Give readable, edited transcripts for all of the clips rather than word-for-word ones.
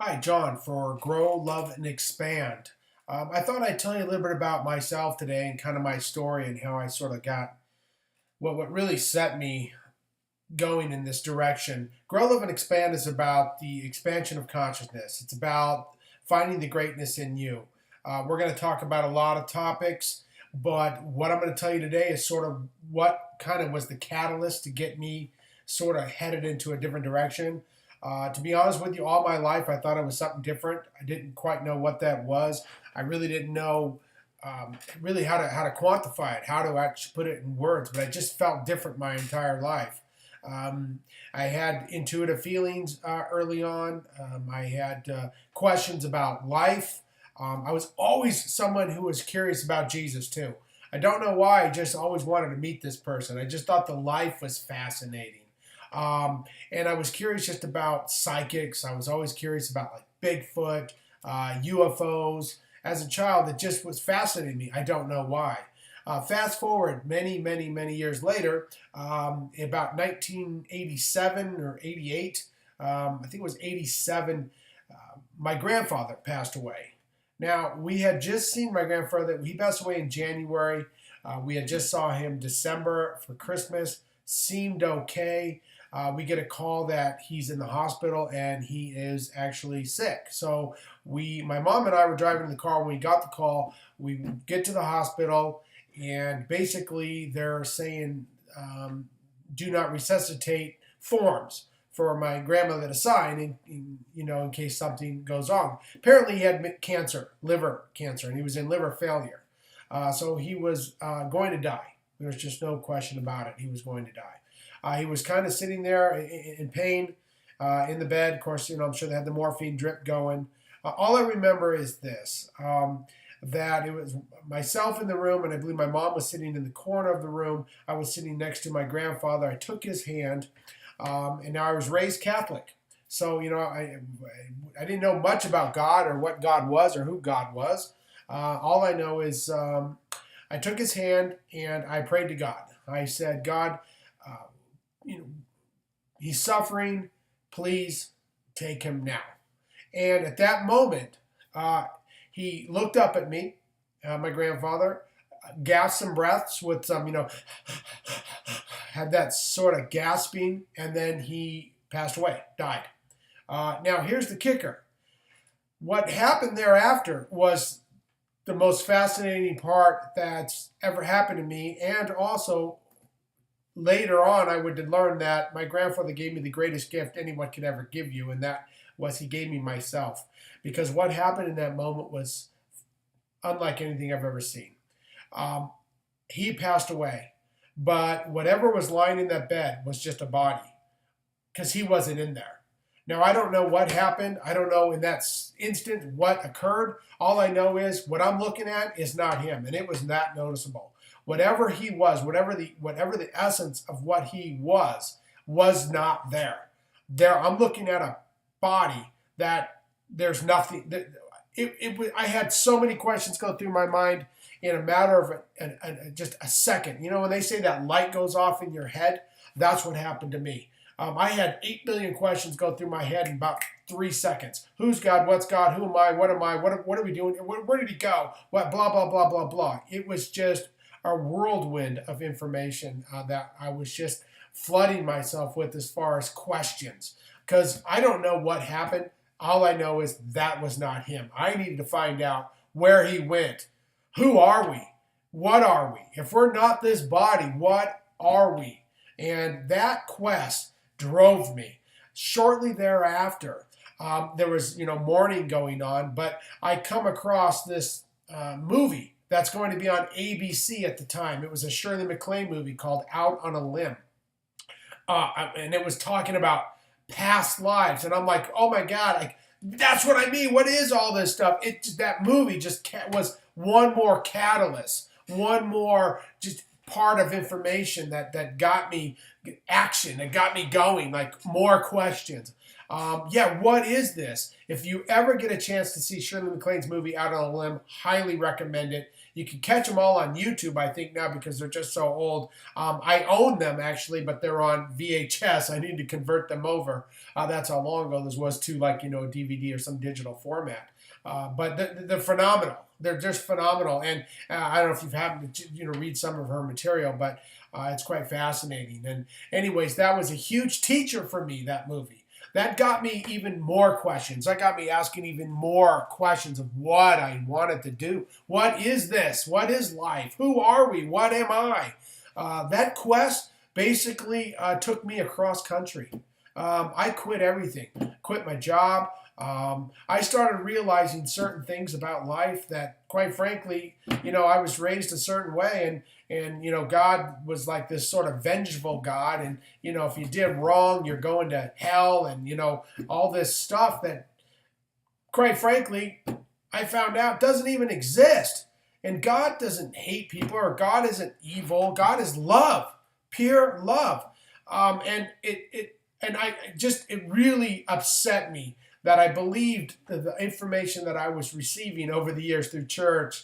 Hi, John, for Grow, Love, and Expand. I thought I'd tell you a little bit about myself today and kind of my story and how I sort of got what really set me going in this direction. Grow, Love, and Expand is about the expansion of consciousness, it's about finding the greatness in you. We're going to talk about a lot of topics, but what I'm going to tell you today is sort of what kind of was the catalyst to get me sort of headed into a different direction. To be honest with you, all my life I thought it was something different. I didn't quite know what that was. I really didn't know really how to quantify it, how to actually put it in words. But I just felt different my entire life. I had intuitive feelings early on. I had questions about life. I was always someone who was curious about Jesus too. I don't know why. I just always wanted to meet this person. I just thought the life was fascinating. And I was curious just about psychics. I was always curious about like Bigfoot, UFOs. As a child, it just was fascinating me. I don't know why. Fast forward many, many, many years later, about 1987 or 88, I think it was 87, my grandfather passed away. Now, we had just seen my grandfather, he passed away in January. We had just saw him December for Christmas, seemed okay. We get a call that he's in the hospital and he is actually sick. So my mom and I were driving in the car when we got the call. We get to the hospital and basically they're saying do not resuscitate forms for my grandmother to sign in case something goes wrong. Apparently he had cancer, liver cancer, and he was in liver failure. So he was going to die. There's just no question about it. He was going to die. He was kind of sitting there in pain in the bed. Of course, I'm sure they had the morphine drip going. All I remember is this, that it was myself in the room, and I believe my mom was sitting in the corner of the room. I was sitting next to my grandfather. I took his hand, and now I was raised Catholic. So, I didn't know much about God or what God was or who God was. All I know is I took his hand and I prayed to God. I said, God, uh, you know, he's suffering. Please take him now. And at that moment, he looked up at me, my grandfather, gasped some breaths with some, had that sort of gasping, and then he passed away, died. Now, here's the kicker. What happened thereafter was the most fascinating part that's ever happened to me, and also later on, I would learn that my grandfather gave me the greatest gift anyone could ever give you, and that was he gave me myself. Because what happened in that moment was unlike anything I've ever seen. Um, he passed away, but whatever was lying in that bed was just a body because he wasn't in there. Now, I don't know what happened. I don't know in that instant what occurred. All I know is what I'm looking at is not him, and it was that noticeable. Whatever he was, whatever the essence of what he was not there. There, I'm looking at a body that there's nothing. I had so many questions go through my mind in a matter of just a second. When they say that light goes off in your head, that's what happened to me. I had 8 billion questions go through my head in about 3 seconds. Who's God? What's God? Who am I? What am I? What are we doing? Where did he go? What? Blah, blah, blah, blah, blah. It was just a whirlwind of information that I was just flooding myself with as far as questions. Because I don't know what happened. All I know is that was not him. I needed to find out where he went. Who are we? What are we? If we're not this body, what are we? And that quest drove me. Shortly thereafter, there was mourning going on, but I come across this movie that's going to be on ABC at the time. It was a Shirley MacLaine movie called Out on a Limb, and it was talking about past lives, and I'm like, oh my God, like that's what I mean. What is all this stuff? That movie just was one more catalyst, one more just part of information that got me action, that got me going, like more questions. Yeah, what is this? If you ever get a chance to see Shirley MacLaine's movie Out on a Limb, highly recommend it. You can catch them all on YouTube, I think, now because they're just so old. I own them actually, but they're on VHS. I need to convert them over. That's how long ago this was to, like, a DVD or some digital format. But they're phenomenal. They're just phenomenal. And I don't know if you've happened to read some of her material, but it's quite fascinating. And anyways, that was a huge teacher for me, that movie. That got me even more questions. That got me asking even more questions of what I wanted to do. What is this? What is life? Who are we? What am I? That quest basically took me across country. I quit everything, quit my job. I started realizing certain things about life that, quite frankly, I was raised a certain way, and God was like this sort of vengeful God, and if you did wrong, you're going to hell, and all this stuff that, quite frankly, I found out doesn't even exist. And God doesn't hate people, or God isn't evil. God is love, pure love. And it really upset me that I believed the information that I was receiving over the years through church,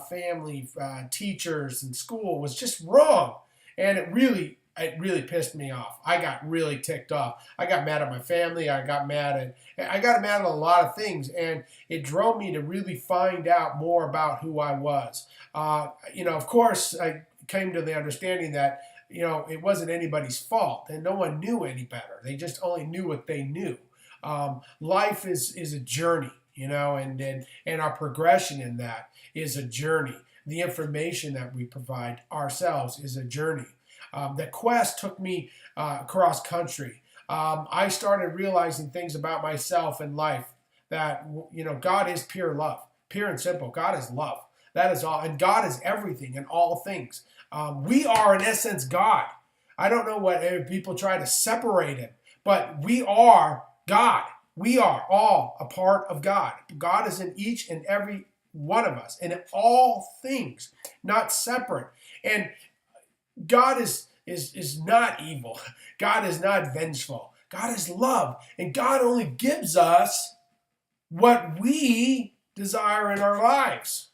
family, teachers, and school was just wrong. And it really pissed me off. I got really ticked off. I got mad at my family. I got mad at a lot of things, and it drove me to really find out more about who I was. Of course, I came to the understanding that it wasn't anybody's fault, and no one knew any better. They just only knew what they knew. Life is a journey, and our progression in that is a journey. The information that we provide ourselves is a journey. The quest took me across country. I started realizing things about myself and life that, God is pure love, pure and simple. God is love. That is all. And God is everything and all things. We are, in essence, God. I don't know what people try to separate him, but we are God. We are all a part of God. God is in each and every one of us, and in all things, not separate. And God is not evil. God is not vengeful. God is love. And God only gives us what we desire in our lives.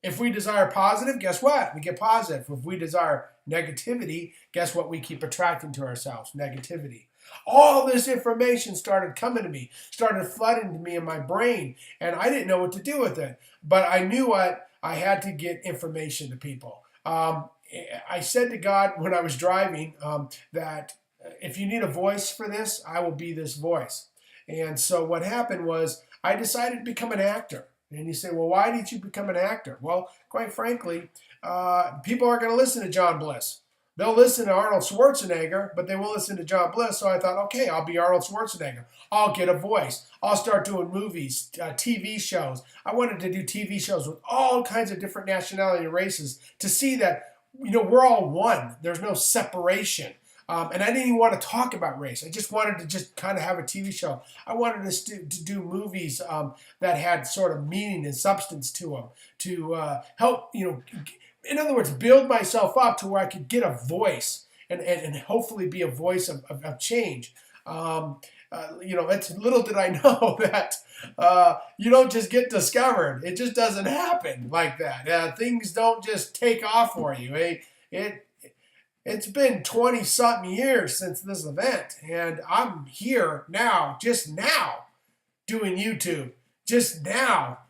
If we desire positive, guess what? We get positive. If we desire negativity, guess what? We keep attracting to ourselves? Negativity. All this information started coming to me, started flooding to me in my brain, and I didn't know what to do with it. But I knew I had to get information to people. I said to God when I was driving that if you need a voice for this, I will be this voice. And so what happened was I decided to become an actor. And you say, well, why did you become an actor? Well, quite frankly, people aren't going to listen to John Bliss. They'll listen to Arnold Schwarzenegger, but they won't listen to John Bliss. So I thought, okay, I'll be Arnold Schwarzenegger. I'll get a voice. I'll start doing movies, TV shows. I wanted to do TV shows with all kinds of different nationality and races to see that, we're all one. There's no separation. And I didn't even want to talk about race. I just wanted to just kind of have a TV show. I wanted to do movies that had sort of meaning and substance to them to help, in other words, build myself up to where I could get a voice and hopefully be a voice of change. It's little did I know that you don't just get discovered. It just doesn't happen like that. Things don't just take off for you. It's been 20-something years since this event, and I'm here now, just now, doing YouTube, just now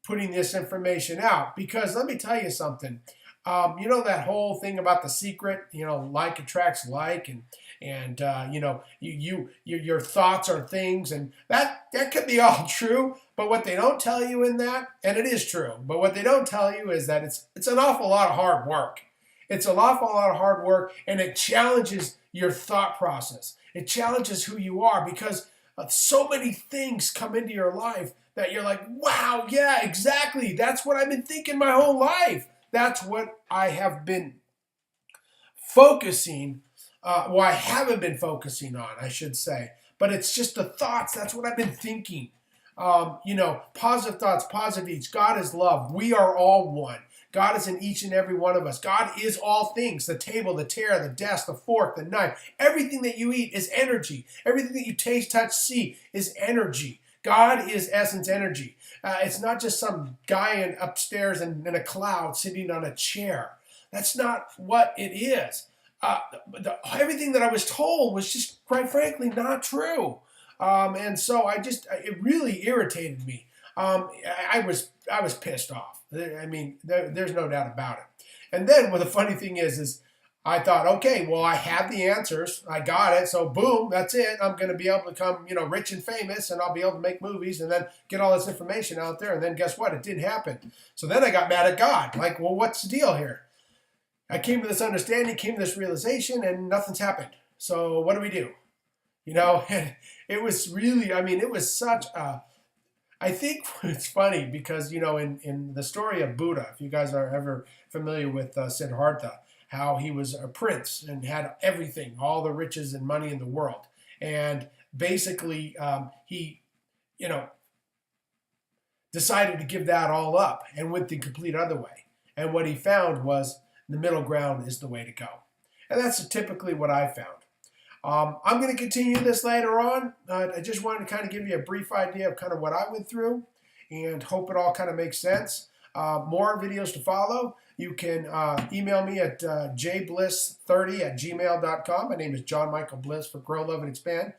putting this information out. Because let me tell you something. That whole thing about The Secret, like attracts like, and your thoughts are things, and that could be all true. But what they don't tell you in that, and it is true, but what they don't tell you is that it's an awful lot of hard work. It's an awful lot of hard work, and it challenges your thought process. It challenges who you are, because so many things come into your life that you're like, wow, yeah, exactly. That's what I've been thinking my whole life. That's what I have been focusing, I haven't been focusing on, I should say. But it's just the thoughts. That's what I've been thinking. Positive thoughts, positive deeds. God is love. We are all one. God is in each and every one of us. God is all things. The table, the chair, the desk, the fork, the knife. Everything that you eat is energy. Everything that you taste, touch, see is energy. God is essence energy. It's not just some guy upstairs in a cloud sitting on a chair. That's not what it is. Everything that I was told was just, quite frankly, not true. And so it really irritated me. I was pissed off. I mean, there's no doubt about it. And then, the funny thing is I thought, okay, well, I have the answers. I got it. So boom, that's it. I'm going to be able to become, rich and famous, and I'll be able to make movies and then get all this information out there. And then guess what? It didn't happen. So then I got mad at God. Like, well, what's the deal here? I came to this understanding, came to this realization, and nothing's happened. So what do we do? And it was really, it was such a, I think it's funny because, in the story of Buddha, if you guys are ever familiar with Siddhartha, how he was a prince and had everything, all the riches and money in the world. And basically, he, decided to give that all up and went the complete other way. And what he found was the middle ground is the way to go. And that's typically what I found. I'm going to continue this later on. I just wanted to kind of give you a brief idea of kind of what I went through and hope it all kind of makes sense. More videos to follow. You can email me at jbliss30@gmail.com. My name is John Michael Bliss for Grow, Love, and Expand.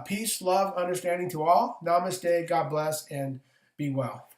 Peace, love, understanding to all. Namaste, God bless, and be well.